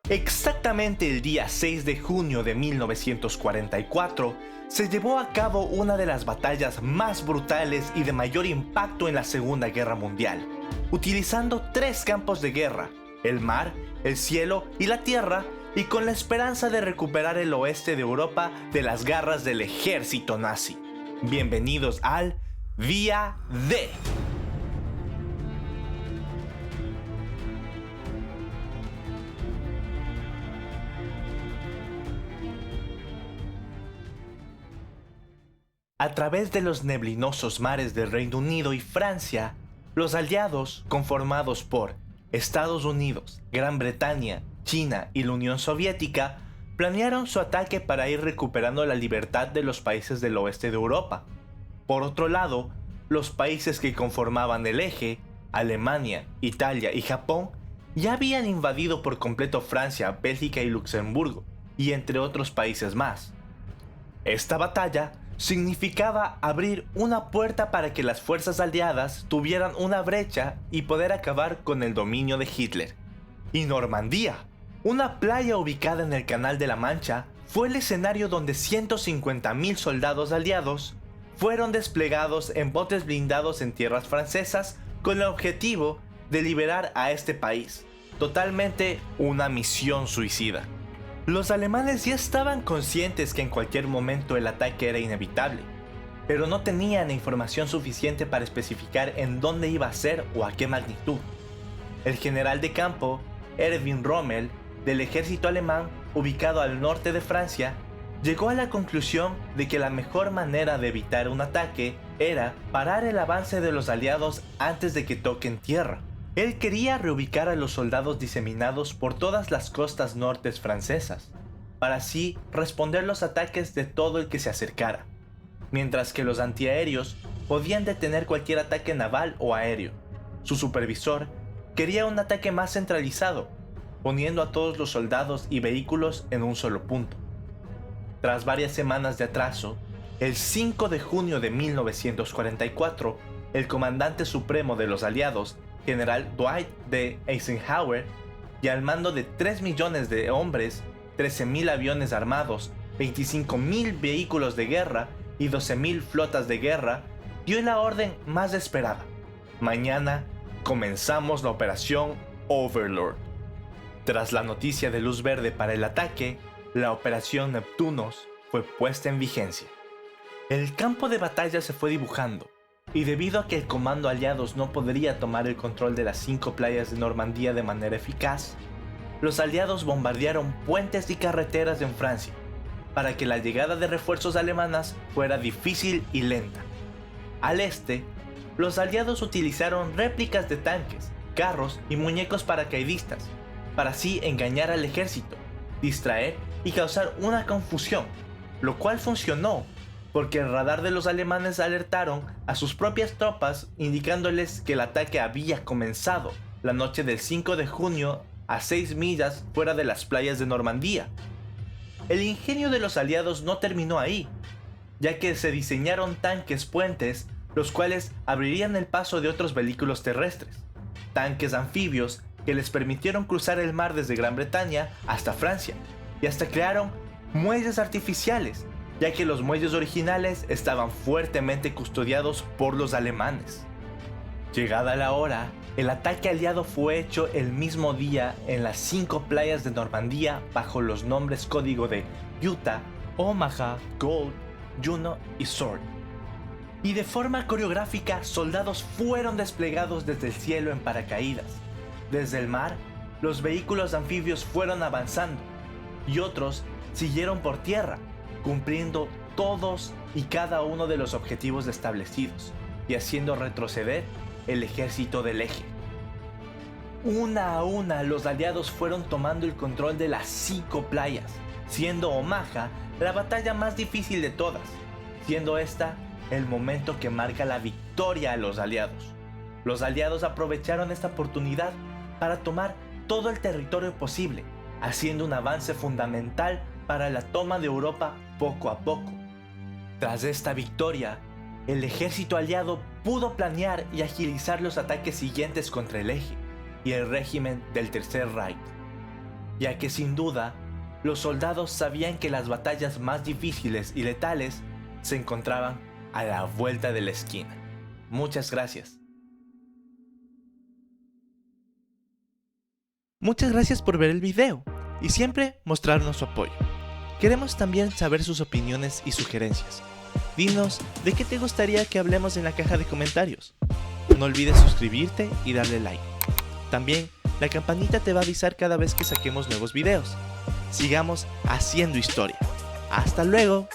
Exactamente el día 6 de junio de 1944 se llevó a cabo una de las batallas más brutales y de mayor impacto en la Segunda Guerra Mundial, utilizando 3 campos de guerra: el mar, el cielo y la tierra, y con la esperanza de recuperar el oeste de Europa de las garras del ejército nazi. Bienvenidos al Día D. A través de los neblinosos mares del Reino Unido y Francia, los aliados, conformados por Estados Unidos, Gran Bretaña, China y la Unión Soviética, planearon su ataque para ir recuperando la libertad de los países del oeste de Europa. Por otro lado, los países que conformaban el eje, Alemania, Italia y Japón, ya habían invadido por completo Francia, Bélgica y Luxemburgo, y entre otros países más. Esta batalla significaba abrir una puerta para que las fuerzas aliadas tuvieran una brecha y poder acabar con el dominio de Hitler. Y Normandía, una playa ubicada en el Canal de la Mancha, fue el escenario donde 150.000 soldados aliados fueron desplegados en botes blindados en tierras francesas con el objetivo de liberar a este país. Totalmente una misión suicida. Los alemanes ya estaban conscientes que en cualquier momento el ataque era inevitable, pero no tenían la información suficiente para especificar en dónde iba a ser o a qué magnitud. El general de campo, Erwin Rommel, del ejército alemán ubicado al norte de Francia, llegó a la conclusión de que la mejor manera de evitar un ataque era parar el avance de los aliados antes de que toquen tierra. Él quería reubicar a los soldados diseminados por todas las costas nortes francesas, para así responder los ataques de todo el que se acercara, mientras que los antiaéreos podían detener cualquier ataque naval o aéreo. Su supervisor quería un ataque más centralizado, poniendo a todos los soldados y vehículos en un solo punto. Tras varias semanas de atraso, el 5 de junio de 1944, el comandante supremo de los aliados, General Dwight D. Eisenhower, y al mando de 3 millones de hombres, 13.000 aviones armados, 25.000 vehículos de guerra y 12.000 flotas de guerra, dio la orden más esperada: mañana comenzamos la operación Overlord. Tras la noticia de luz verde para el ataque, la operación Neptunos fue puesta en vigencia. El campo de batalla se fue dibujando, y debido a que el comando aliados no podría tomar el control de las 5 playas de Normandía de manera eficaz, los aliados bombardearon puentes y carreteras en Francia, para que la llegada de refuerzos alemanas fuera difícil y lenta. Al este, los aliados utilizaron réplicas de tanques, carros y muñecos paracaidistas, para así engañar al ejército, distraer y causar una confusión, lo cual funcionó, porque el radar de los alemanes alertaron a sus propias tropas indicándoles que el ataque había comenzado la noche del 5 de junio a 6 millas fuera de las playas de Normandía. El ingenio de los aliados no terminó ahí, ya que se diseñaron tanques puentes los cuales abrirían el paso de otros vehículos terrestres, tanques anfibios que les permitieron cruzar el mar desde Gran Bretaña hasta Francia, y hasta crearon muelles artificiales, ya que los muelles originales estaban fuertemente custodiados por los alemanes. Llegada la hora, el ataque aliado fue hecho el mismo día en las 5 playas de Normandía bajo los nombres código de Utah, Omaha, Gold, Juno y Sword. Y de forma coreográfica, soldados fueron desplegados desde el cielo en paracaídas. Desde el mar, los vehículos anfibios fueron avanzando, y otros siguieron por tierra, cumpliendo todos y cada uno de los objetivos establecidos y haciendo retroceder el ejército del eje. Una a una, los aliados fueron tomando el control de las 5 playas, siendo Omaha la batalla más difícil de todas, siendo esta el momento que marca la victoria a los aliados. Los aliados aprovecharon esta oportunidad para tomar todo el territorio posible, haciendo un avance fundamental para la toma de Europa poco a poco. Tras esta victoria, el ejército aliado pudo planear y agilizar los ataques siguientes contra el eje y el régimen del Tercer Reich. ya que sin duda, los soldados sabían que las batallas más difíciles y letales se encontraban a la vuelta de la esquina. Muchas gracias. Muchas gracias por ver el video y siempre mostrarnos su apoyo. Queremos también saber sus opiniones y sugerencias. Dinos de qué te gustaría que hablemos en la caja de comentarios. No olvides suscribirte y darle like. También la campanita te va a avisar cada vez que saquemos nuevos videos. Sigamos haciendo historia. ¡Hasta luego!